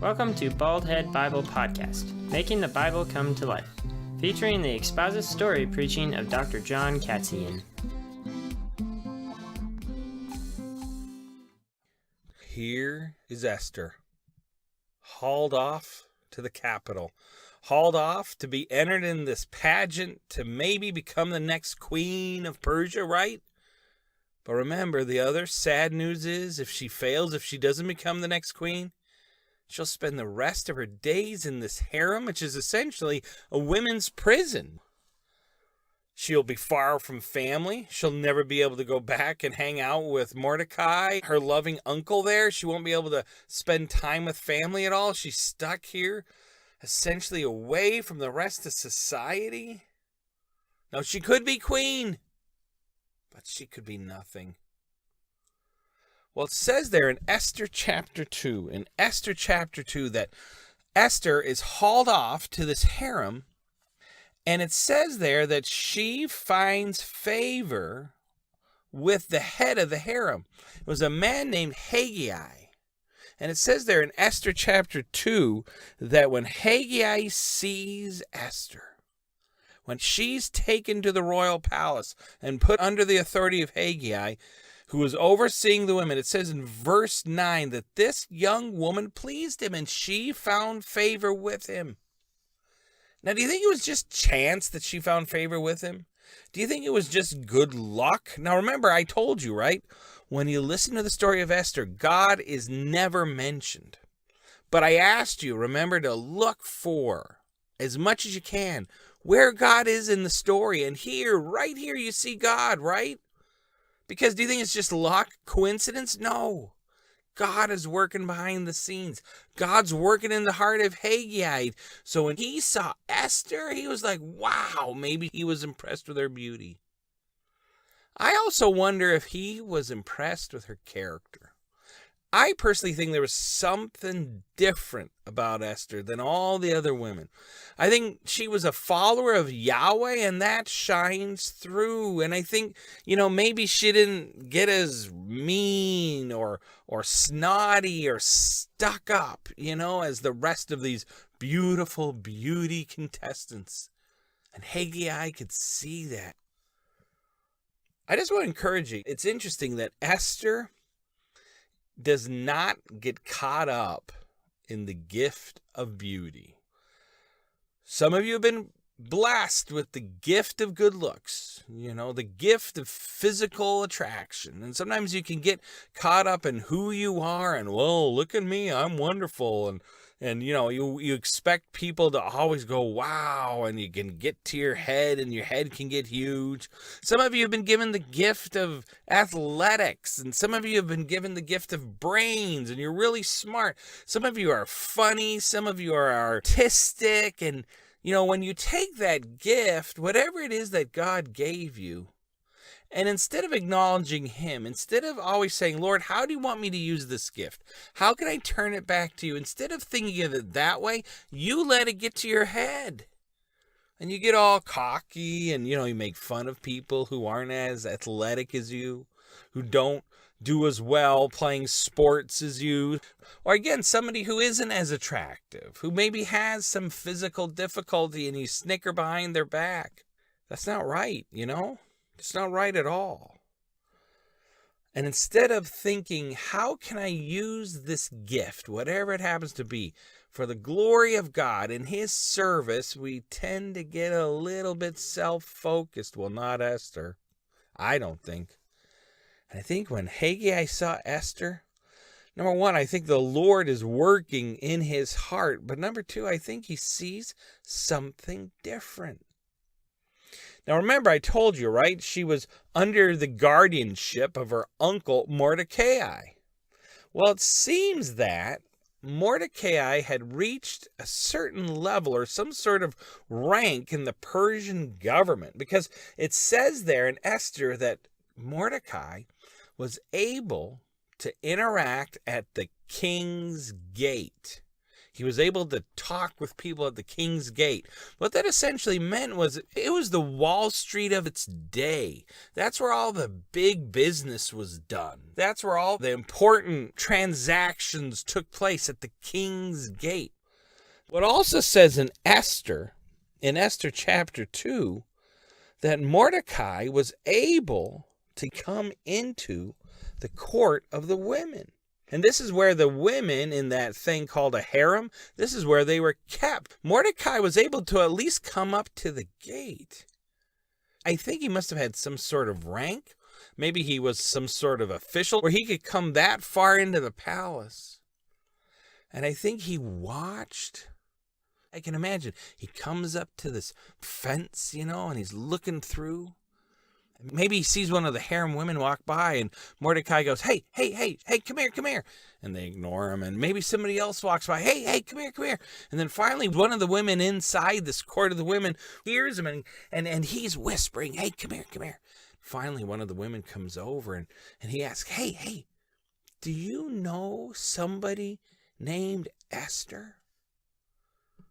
Welcome to Baldhead Bible Podcast, making the Bible come to life, featuring the exposit story preaching of Dr. John Katzian. Here is Esther, hauled off to the capital, hauled off to be entered in this pageant to maybe become the next queen of Persia, right? But remember, the other sad news is if she fails, if she doesn't become the next queen, she'll spend the rest of her days in this harem, which is essentially a women's prison. She'll be far from family. She'll never be able to go back and hang out with Mordecai, her loving uncle there. She won't be able to spend time with family at all. She's stuck here, essentially away from the rest of society. Now, she could be queen, but she could be nothing. Well, it says there in Esther chapter 2, that Esther is hauled off to this harem, and it says there that she finds favor with the head of the harem. It was a man named Haggai. And it says there in Esther chapter 2 that when Haggai sees Esther, when she's taken to the royal palace and put under the authority of Haggai, who was overseeing the women, it says in verse 9 that this young woman pleased him and she found favor with him. Now, do you think it was just chance that she found favor with him? Do you think it was just good luck? Now, remember, I told you, right? When you listen to the story of Esther, God is never mentioned. But I asked you, remember, to look for, as much as you can, where God is in the story. And here, right here, you see God, right? Because do you think it's just luck, coincidence? No. God is working behind the scenes. God's working in the heart of Haggai. So when he saw Esther, he was like, wow, maybe he was impressed with her beauty. I also wonder if he was impressed with her character. I personally think there was something different about Esther than all the other women. I think she was a follower of Yahweh, and that shines through. And I think, maybe she didn't get as mean or snotty or stuck up, as the rest of these beautiful beauty contestants. And Haggai could see that. I just want to encourage you. It's interesting that Esther does not get caught up in the gift of beauty. Some of you have been blessed with the gift of good looks, the gift of physical attraction. And sometimes you can get caught up in who you are and, well, look at me, I'm wonderful. And you expect people to always go, wow, and you can get to your head and your head can get huge. Some of you have been given the gift of athletics, and some of you have been given the gift of brains, and you're really smart. Some of you are funny, some of you are artistic, and when you take that gift, whatever it is that God gave you, and instead of acknowledging him, instead of always saying, Lord, how do you want me to use this gift? How can I turn it back to you? Instead of thinking of it that way, you let it get to your head. And you get all cocky and, you make fun of people who aren't as athletic as you, who don't do as well playing sports as you. Or again, somebody who isn't as attractive, who maybe has some physical difficulty and you snicker behind their back. That's not right, It's not right at all. And instead of thinking, how can I use this gift, whatever it happens to be, for the glory of God and his service, we tend to get a little bit self-focused. Well, not Esther. I don't think. And I think when Haggai saw Esther, number one, I think the Lord is working in his heart. But number two, I think he sees something different. Now, remember, I told you, right? She was under the guardianship of her uncle, Mordecai. Well, it seems that Mordecai had reached a certain level or some sort of rank in the Persian government, because it says there in Esther that Mordecai was able to interact at the king's gate. He was able to talk with people at the king's gate. What that essentially meant was it was the Wall Street of its day. That's where all the big business was done. That's where all the important transactions took place, at the king's gate. What also says in Esther chapter 2, that Mordecai was able to come into the court of the women. And this is where the women in that thing called a harem, this is where they were kept. Mordecai was able to at least come up to the gate. I think he must have had some sort of rank. Maybe he was some sort of official where he could come that far into the palace. And I think he watched. I can imagine he comes up to this fence, and he's looking through. Maybe he sees one of the harem women walk by, and Mordecai goes, hey, come here. And they ignore him. And maybe somebody else walks by, hey, come here. And then finally, one of the women inside this court of the women hears him, and he's whispering, hey, come here. Finally, one of the women comes over, and he asks, hey, do you know somebody named Esther?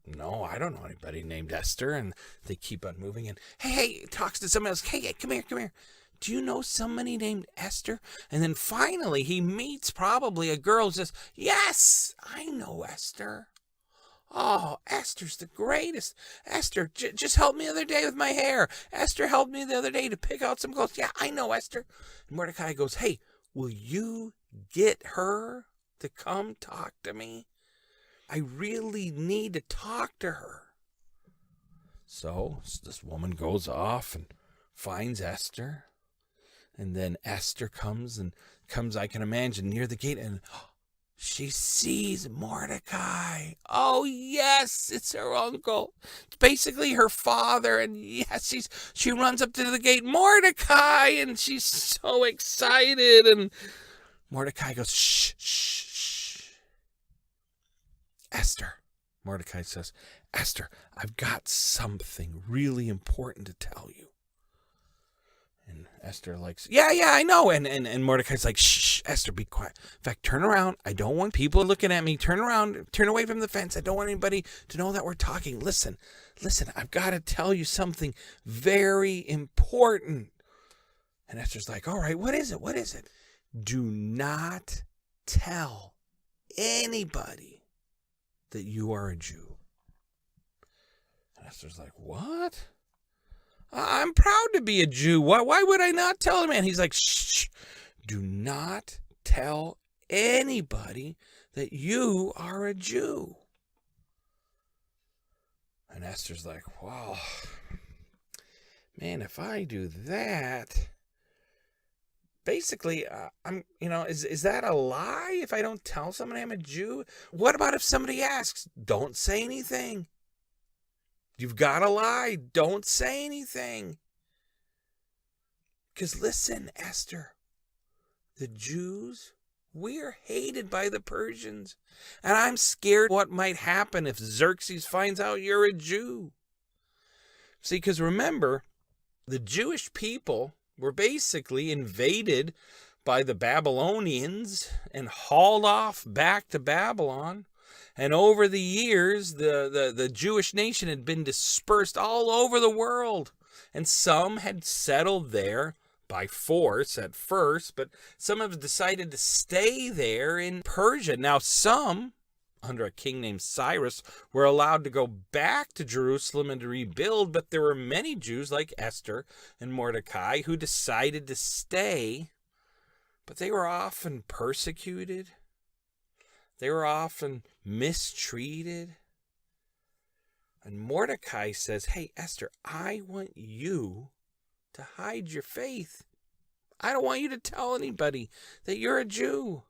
No, I don't know anybody named Esther. And they keep on moving. And hey, talks to somebody else. Hey, come here. Do you know somebody named Esther? And then finally he meets probably a girl who says, yes, I know Esther. Oh, Esther's the greatest. Esther just helped me the other day with my hair. Esther helped me the other day to pick out some clothes. Yeah, I know Esther. And Mordecai goes, hey, will you get her to come talk to me? I really need to talk to her. So this woman goes off and finds Esther. And then Esther comes, I can imagine, near the gate. And she sees Mordecai. Oh, yes, it's her uncle. It's basically her father. And yes, she runs up to the gate, Mordecai. And she's so excited. And Mordecai goes, shh. Esther, Mordecai says, Esther, I've got something really important to tell you. And Esther yeah, I know. And Mordecai's like, shh, Esther, be quiet. In fact, turn around. I don't want people looking at me. Turn around, turn away from the fence. I don't want anybody to know that we're talking. Listen, I've got to tell you something very important. And Esther's like, all right, what is it? Do not tell anybody that you are a Jew. And Esther's like, what? I'm proud to be a Jew. Why would I not tell him? And he's like, shh, do not tell anybody that you are a Jew. And Esther's like, well, man, if I do that, basically, is that a lie if I don't tell somebody I'm a Jew? What about if somebody asks? Don't say anything. You've got to lie. Don't say anything. Because listen, Esther, the Jews, we're hated by the Persians. And I'm scared what might happen if Xerxes finds out you're a Jew. See, because remember, the Jewish people were basically invaded by the Babylonians and hauled off back to Babylon. And over the years, the Jewish nation had been dispersed all over the world. And some had settled there by force at first, but some have decided to stay there in Persia. Now, some, under a king named Cyrus, were allowed to go back to Jerusalem and to rebuild, but there were many Jews like Esther and Mordecai who decided to stay, but they were often persecuted. They were often mistreated. And Mordecai says, hey, Esther, I want you to hide your faith. I don't want you to tell anybody that you're a Jew.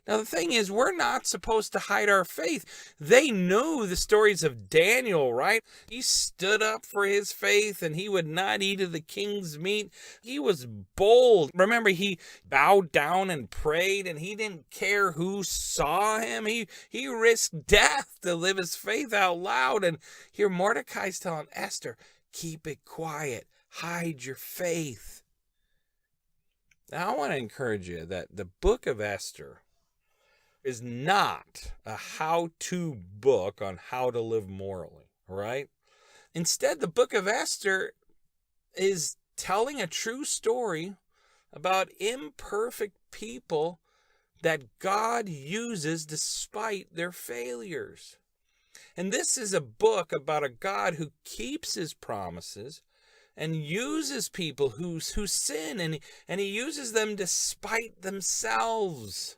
Now, the thing is, we're not supposed to hide our faith. They knew the stories of Daniel, right? He stood up for his faith and he would not eat of the king's meat. He was bold. Remember, he bowed down and prayed and he didn't care who saw him. He risked death to live his faith out loud. And here Mordecai's telling Esther, keep it quiet. Hide your faith. Now, I want to encourage you that the book of Esther is not a how-to book on how to live morally, right? Instead, the book of Esther is telling a true story about imperfect people that God uses despite their failures. And this is a book about a God who keeps his promises and uses people who sin, and he uses them despite themselves.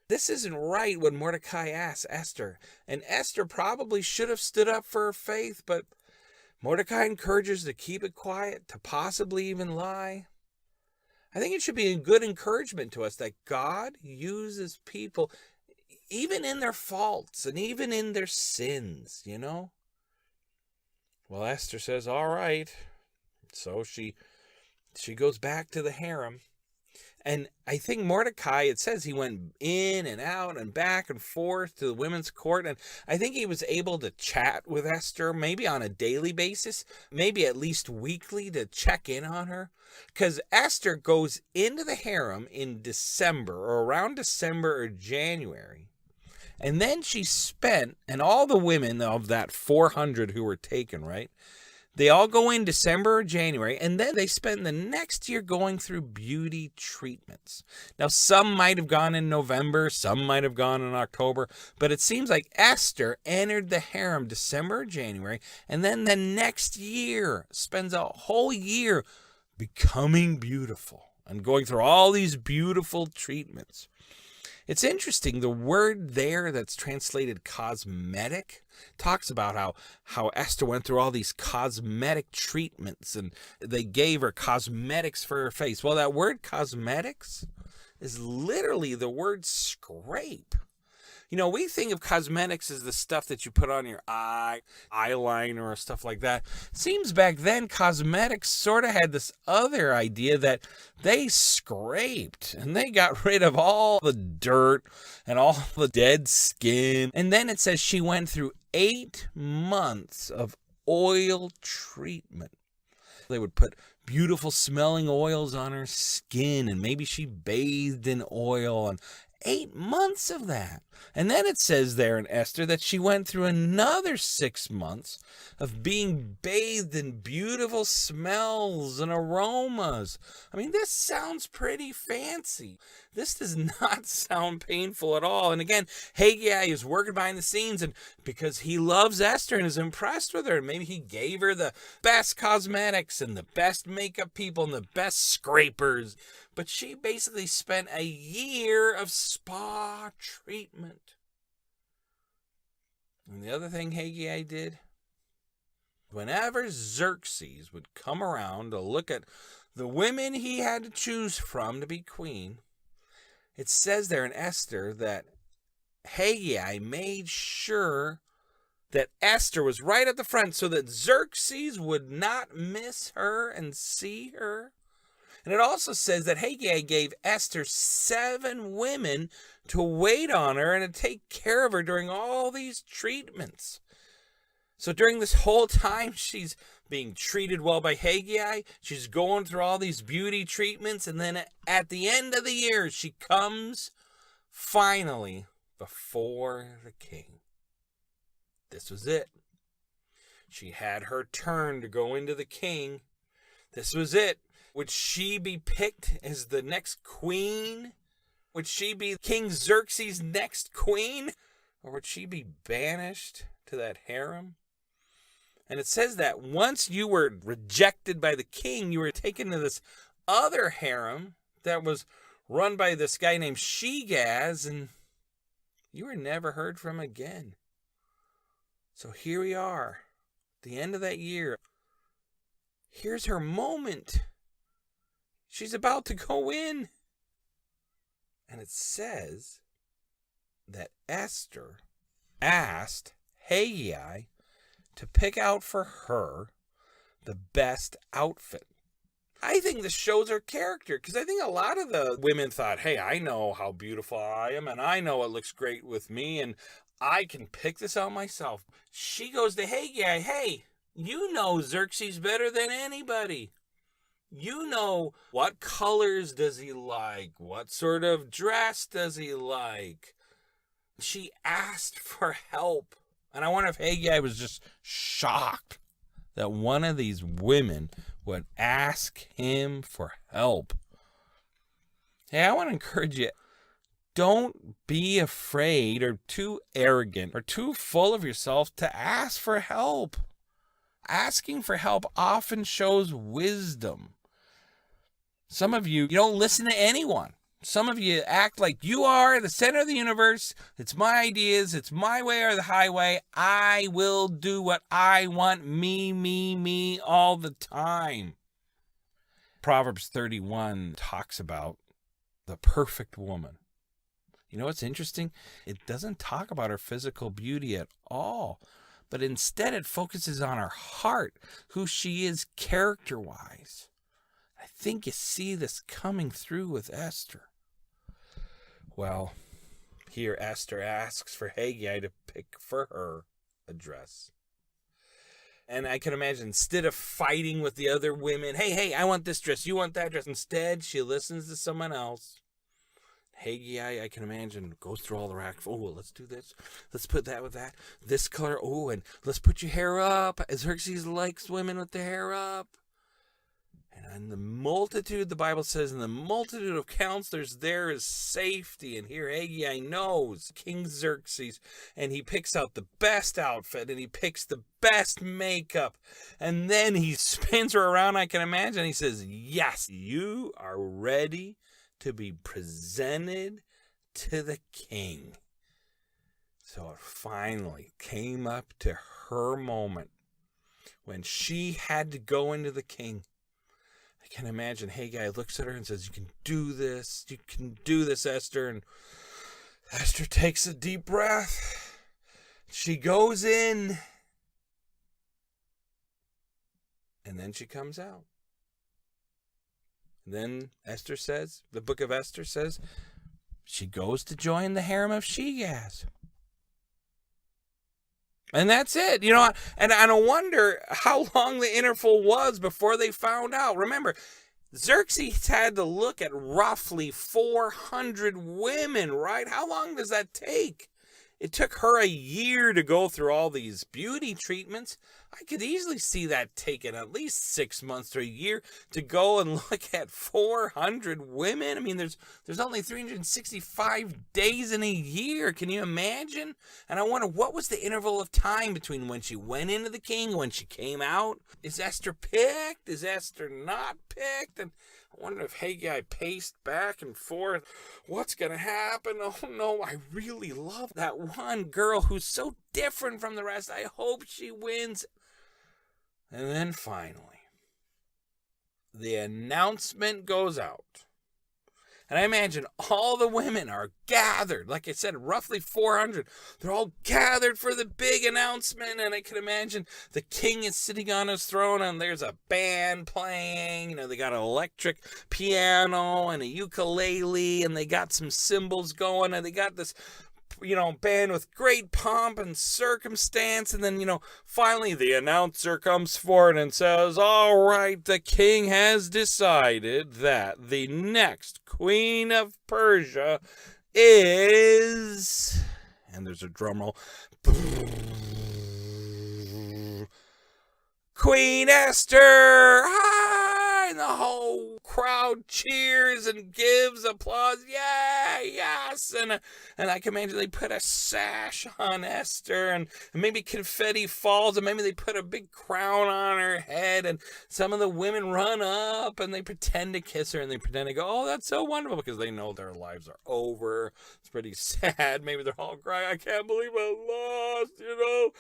This isn't right when Mordecai asks Esther, and Esther probably should have stood up for her faith, but Mordecai encourages her to keep it quiet, to possibly even lie. I think it should be a good encouragement to us that God uses people even in their faults and even in their sins, you know? Well, Esther says, all right. So she goes back to the harem. And I think Mordecai, it says he went in and out and back and forth to the women's court. And I think he was able to chat with Esther maybe on a daily basis, maybe at least weekly, to check in on her. Because Esther goes into the harem in December, or around December or January. And then she spent, and all the women of that 400 who were taken, right? They all go in December or January, and then they spend the next year going through beauty treatments. Now, some might have gone in November, some might have gone in October, but it seems like Esther entered the harem December or January, and then the next year spends a whole year becoming beautiful and going through all these beautiful treatments. It's interesting, the word there that's translated cosmetic talks about how Esther went through all these cosmetic treatments, and they gave her cosmetics for her face. Well, that word cosmetics is literally the word scrape. You know, we think of cosmetics as the stuff that you put on your eye, eyeliner, or stuff like that. It seems back then cosmetics sort of had this other idea that they scraped and they got rid of all the dirt and all the dead skin. And then it says she went through 8 months of oil treatment. They would put beautiful smelling oils on her skin, and maybe she bathed in oil, and 8 months of that. And then it says there in Esther that she went through another 6 months of being bathed in beautiful smells and aromas. I mean, this sounds pretty fancy. This does not sound painful at all. And again, Haggai is working behind the scenes, and because he loves Esther and is impressed with her, and maybe he gave her the best cosmetics and the best makeup people and the best scrapers. But she basically spent a year of spa treatment. And the other thing Haggai did, whenever Xerxes would come around to look at the women he had to choose from to be queen, it says there in Esther that Haggai made sure that Esther was right at the front so that Xerxes would not miss her and see her. And it also says that Haggai gave Esther 7 women to wait on her and to take care of her during all these treatments. So during this whole time, she's being treated well by Haggai. She's going through all these beauty treatments. And then at the end of the year, she comes finally before the king. This was it. She had her turn to go into the king. This was it. Would she be picked as the next queen? Would she be King Xerxes' next queen? Or would she be banished to that harem? And it says that once you were rejected by the king, you were taken to this other harem that was run by this guy named Shigaz, and you were never heard from again. So here we are, at the end of that year. Here's her moment. She's about to go in. And it says that Esther asked Haggai to pick out for her the best outfit. I think this shows her character, because I think a lot of the women thought, hey, I know how beautiful I am, and I know it looks great with me, and I can pick this out myself. She goes to Haggai, hey, you know Xerxes better than anybody. You know what colors does he like? What sort of dress does he like? She asked for help. And I wonder if Haggai was just shocked that one of these women would ask him for help. Hey, I want to encourage you. Don't be afraid or too arrogant or too full of yourself to ask for help. Asking for help often shows wisdom. Some of you don't listen to anyone. Some of you act like you are the center of the universe. It's my ideas. It's my way or the highway. I will do what I want. Me, all the time. Proverbs 31 talks about the perfect woman. You know what's interesting? It doesn't talk about her physical beauty at all, but instead it focuses on her heart, who she is character-wise. I think you see this coming through with Esther. Well, here Esther asks for Haggai to pick for her a dress. And I can imagine, instead of fighting with the other women, hey, I want this dress, you want that dress. Instead, she listens to someone else. Haggai, I can imagine, goes through all the racks. Oh, let's do this. Let's put that with that. This color. Oh, and let's put your hair up. Xerxes likes women with their hair up. And in the multitude, the Bible says, in the multitude of counselors, there is safety. And here Haggai knows King Xerxes, and he picks out the best outfit, and he picks the best makeup. And then he spins her around, I can imagine. He says, yes, you are ready to be presented to the king. So it finally came up to her moment when she had to go into the king. I can imagine Haggai looks at her and says, you can do this, Esther. And Esther takes a deep breath. She goes in. And then she comes out. Then Esther says, the book of Esther says, she goes to join the harem of Xerxes. And that's it, and I wonder how long the interval was before they found out. Remember, Xerxes had to look at roughly 400 women, right? How long does that take? It took her a year to go through all these beauty treatments. I could easily see that taking at least 6 months to a year to go and look at 400 women. I mean, there's only 365 days in a year. Can you imagine? And I wonder, what was the interval of time between when she went into the king and when she came out? Is Esther picked? Is Esther not picked? And I wonder if Haggai paced back and forth. What's going to happen? Oh, no, I really love that one girl who's so different from the rest. I hope she wins. And then finally, the announcement goes out. And I imagine all the women are gathered. Like I said, roughly 400. They're all gathered for the big announcement. And I can imagine the king is sitting on his throne and there's a band playing. They got an electric piano and a ukulele and they got some cymbals going and they got this band with great pomp and circumstance. And then, finally the announcer comes forward and says, all right, the king has decided that the next queen of Persia is, and there's a drum roll, Queen Esther. Hi! And the whole crowd cheers and gives applause. Yeah, yes. And I can imagine they put a sash on Esther and maybe confetti falls and maybe they put a big crown on her head and some of the women run up and they pretend to kiss her and they pretend to go, oh, that's so wonderful, because they know their lives are over. It's pretty sad. Maybe they're all crying. I can't believe I lost,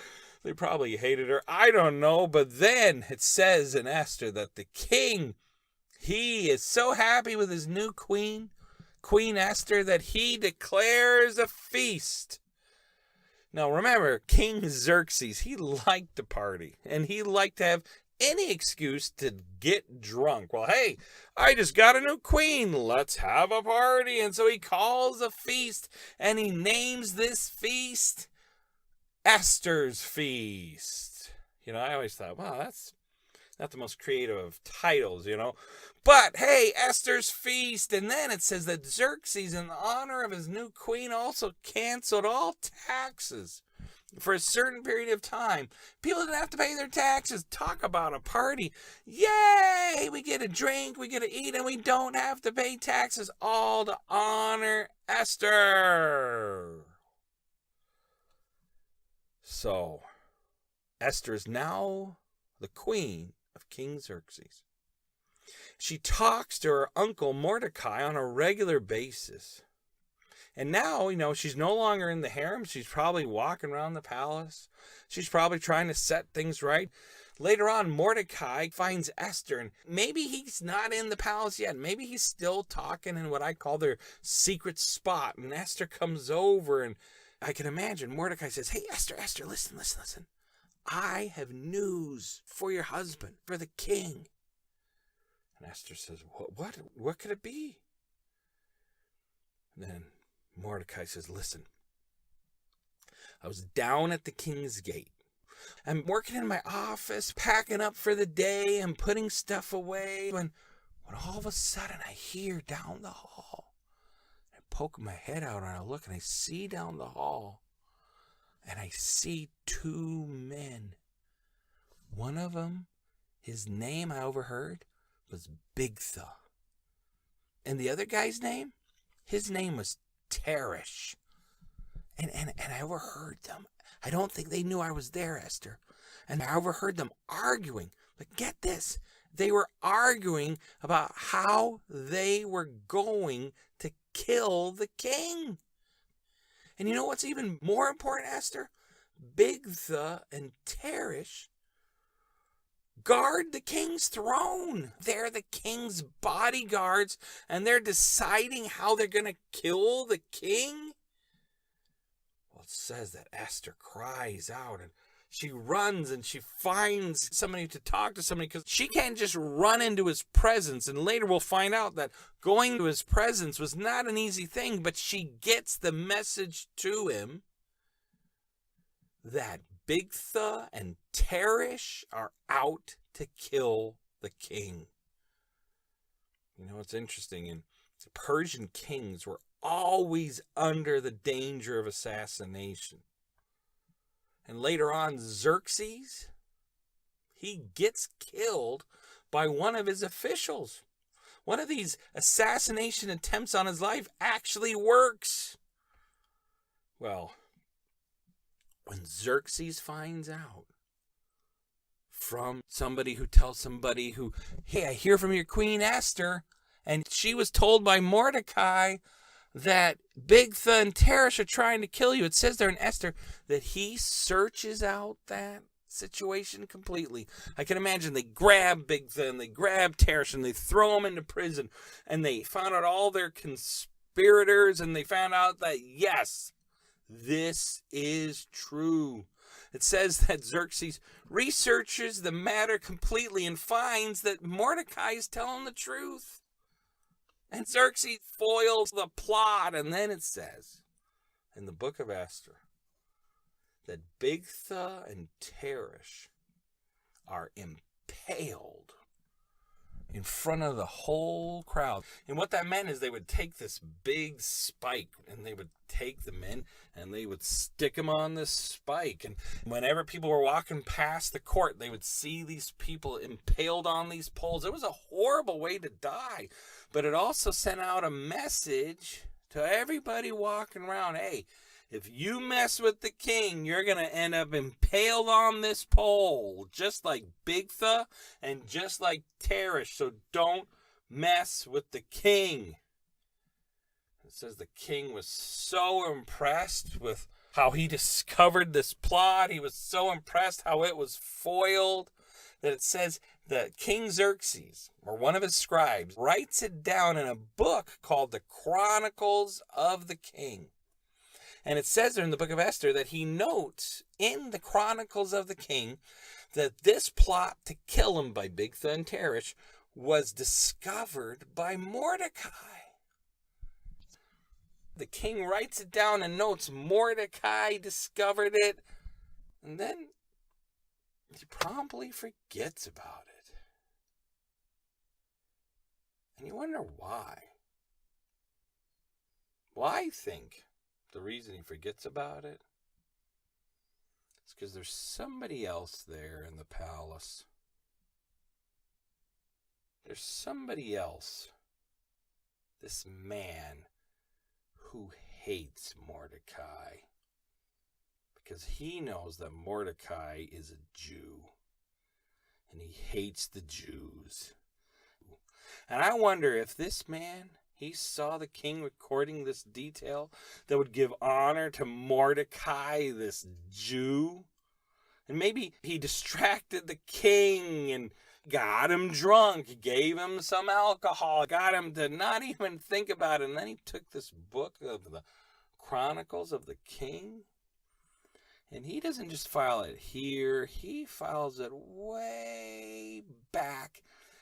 They probably hated her. I don't know. But then it says in Esther that the king, he is so happy with his new queen, Queen Esther, that he declares a feast. Now remember, King Xerxes, he liked to party. And he liked to have any excuse to get drunk. Well, hey, I just got a new queen. Let's have a party. And so he calls a feast. And he names this feast Esther's Feast. I always thought, wow, that's Not the most creative of titles, you know. But, hey, Esther's feast. And then it says that Xerxes, in honor of his new queen, also canceled all taxes for a certain period of time. People didn't have to pay their taxes. Talk about a party. Yay! We get a drink, we get to eat, and we don't have to pay taxes. All to honor Esther. So, Esther is now the queen of King Xerxes. She talks to her uncle Mordecai on a regular basis. And now, you know, she's no longer in the harem. She's probably walking around the palace. She's probably trying to set things right. Later on, Mordecai finds Esther, and maybe he's not in the palace yet. Maybe he's still talking in what I call their secret spot. And Esther comes over, and I can imagine Mordecai says, "Hey, Esther, listen. I have news for your husband, for the king." And Esther says, What could it be? And then Mordecai says, "Listen, I was down at the king's gate. I'm working in my office, packing up for the day and putting stuff away, when all of a sudden I hear down the hall. I poke my head out and I look and I see down the hall, and I see two men. One of them, his name I overheard was Bigtha. And the other guy's name, his name was Teresh. And I overheard them. I don't think they knew I was there, Esther. And I overheard them arguing. But get this, they were arguing about how they were going to kill the king. And you know what's even more important, Esther? Bigtha and Teresh guard the king's throne. They're the king's bodyguards, and they're deciding how they're going to kill the king. Well, it says that Esther cries out, and she runs and she finds somebody to talk to somebody, because she can't just run into his presence. And later we'll find out that going to his presence was not an easy thing, but she gets the message to him that Bigtha and Teresh are out to kill the king. You know, it's interesting. And the Persian kings were always under the danger of assassination. And later on, Xerxes, he gets killed by one of his officials. One of these assassination attempts on his life actually works. Well, when Xerxes finds out from somebody who tells somebody who, "Hey, I hear from your queen Esther, and she was told by Mordecai that Bigtha and Teresh are trying to kill you." It says there in Esther that he searches out that situation completely. I can imagine they grab Bigtha and they grab Teresh and they throw them into prison, and they found out all their conspirators, and they found out that, yes, this is true. It says that Xerxes researches the matter completely and finds that Mordecai is telling the truth. And Xerxes foils the plot. And then it says in the book of Esther that Bigtha and Teresh are impaled in front of the whole crowd. And what that meant is they would take this big spike, and they would take the men and they would stick them on this spike. And whenever people were walking past the court, they would see these people impaled on these poles. It was a horrible way to die, but it also sent out a message to everybody walking around. Hey, if you mess with the king, you're going to end up impaled on this pole, just like Bigtha and just like Teresh. So don't mess with the king. It says the king was so impressed with how he discovered this plot. He was so impressed how it was foiled, that it says that King Xerxes, or one of his scribes, writes it down in a book called the Chronicles of the King. And it says there in the book of Esther that he notes in the Chronicles of the King that this plot to kill him by Bigtha and Teresh was discovered by Mordecai. The king writes it down and notes Mordecai discovered it, and then he promptly forgets about it. And you wonder why. Well, I think the reason he forgets about it is because there's somebody else there in the palace. There's somebody else, this man who hates Mordecai, because he knows that Mordecai is a Jew, and he hates the Jews. And I wonder if this man, he saw the king recording this detail that would give honor to Mordecai, this Jew. And maybe he distracted the king and got him drunk, gave him some alcohol, got him to not even think about it. And then he took this book of the Chronicles of the King, and he doesn't just file it here, he files it way back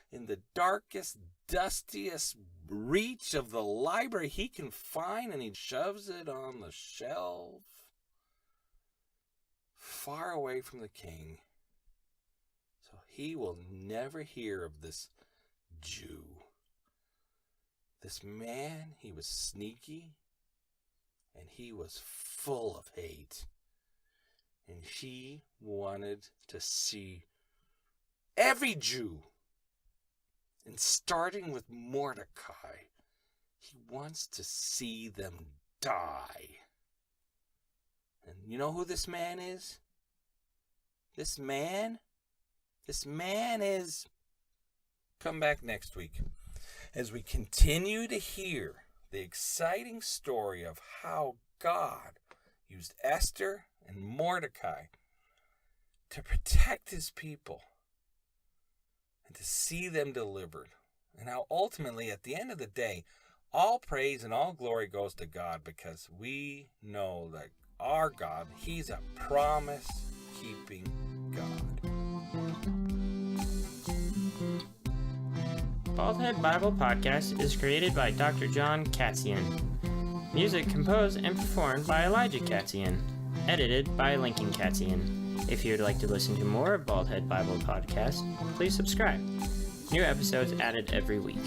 in the darkest, dustiest reach of the library he can find, and he shoves it on the shelf far away from the king, so he will never hear of this Jew. This man, he was sneaky, and he was full of hate, and he wanted to see every Jew, and starting with Mordecai, he wants to see them die. And you know who this man is? This man is... Come back next week as we continue to hear the exciting story of how God used Esther and Mordecai to protect his people and to see them delivered. And how ultimately, at the end of the day, all praise and all glory goes to God, because we know that our God, he's a promise-keeping God. Baldhead Bible Podcast is created by Dr. John Katzian. Music composed and performed by Elijah Katzian. Edited by Lincoln Katzian. If you'd like to listen to more of Baldhead Bible Podcast, please subscribe. New episodes added every week.